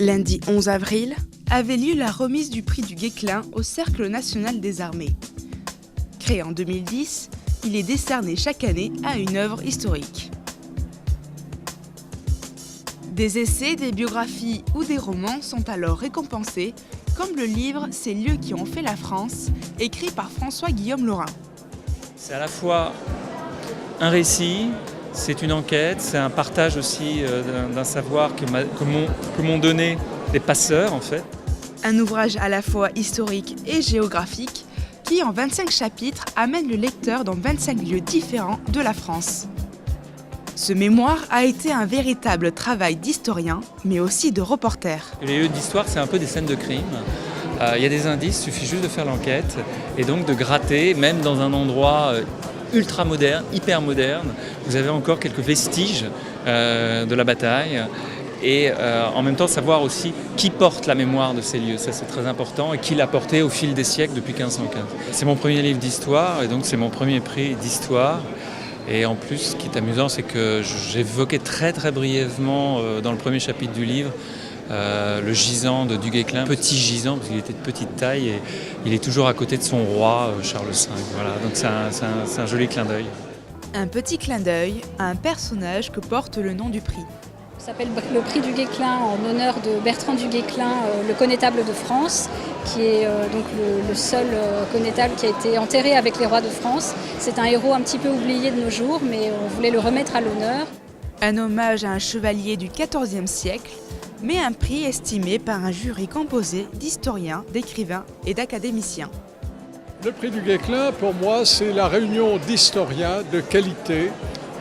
Lundi 11 avril avait lieu la remise du prix du Guesclin au Cercle national des armées. Créé en 2010, il est décerné chaque année à une œuvre historique. Des essais, des biographies ou des romans sont alors récompensés, comme le livre « Ces lieux qui ont fait la France », écrit par François-Guillaume Laurin. C'est à la fois un récit, c'est une enquête, c'est un partage aussi d'un savoir que m'ont donné des passeurs en fait. Un ouvrage à la fois historique et géographique qui, en 25 chapitres, amène le lecteur dans 25 lieux différents de la France. Ce mémoire a été un véritable travail d'historien, mais aussi de reporter. Les lieux d'histoire, c'est un peu des scènes de crime. Il y a des indices, il suffit juste de faire l'enquête et donc de gratter, même dans un endroit ultra moderne, hyper moderne. Vous avez encore quelques vestiges de la bataille et en même temps savoir aussi qui porte la mémoire de ces lieux. Ça, c'est très important et qui l'a porté au fil des siècles depuis 1515. C'est mon premier livre d'histoire et donc c'est mon premier prix d'histoire. Et en plus, ce qui est amusant, c'est que j'évoquais très brièvement dans le premier chapitre du livre le gisant de du Guesclin, petit gisant parce qu'il était de petite taille et il est toujours à côté de son roi Charles V. Voilà, donc c'est un joli clin d'œil. Un petit clin d'œil à un personnage que porte le nom du prix. Ça s'appelle le prix du Guesclin en honneur de Bertrand du Guesclin, le connétable de France, qui est donc le seul connétable qui a été enterré avec les rois de France. C'est un héros un petit peu oublié de nos jours, mais on voulait le remettre à l'honneur. Un hommage à un chevalier du XIVe siècle, mais un prix estimé par un jury composé d'historiens, d'écrivains et d'académiciens. Le prix du Guesclin, pour moi, c'est la réunion d'historiens de qualité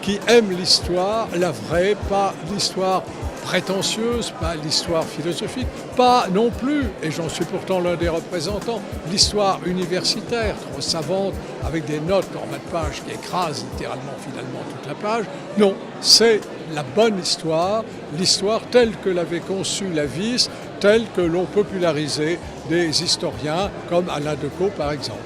qui aiment l'histoire, la vraie, pas l'histoire prétentieuse, pas l'histoire philosophique, pas non plus, et j'en suis pourtant l'un des représentants, l'histoire universitaire, trop savante, avec des notes en bas de page qui écrasent littéralement finalement toute la page. Non, c'est la bonne histoire, l'histoire telle que l'avait conçue la Wyss, telle que l'ont popularisée des historiens comme Alain Decaux par exemple.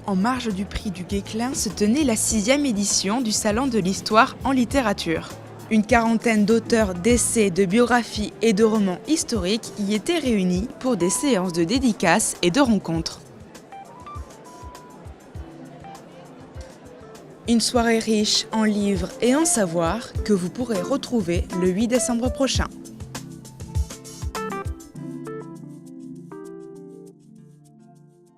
En marge du prix du Guesclin se tenait la 6e édition du Salon de l'Histoire en littérature. Une quarantaine d'auteurs d'essais, de biographies et de romans historiques y étaient réunis pour des séances de dédicaces et de rencontres. Une soirée riche en livres et en savoir que vous pourrez retrouver le 8 décembre prochain.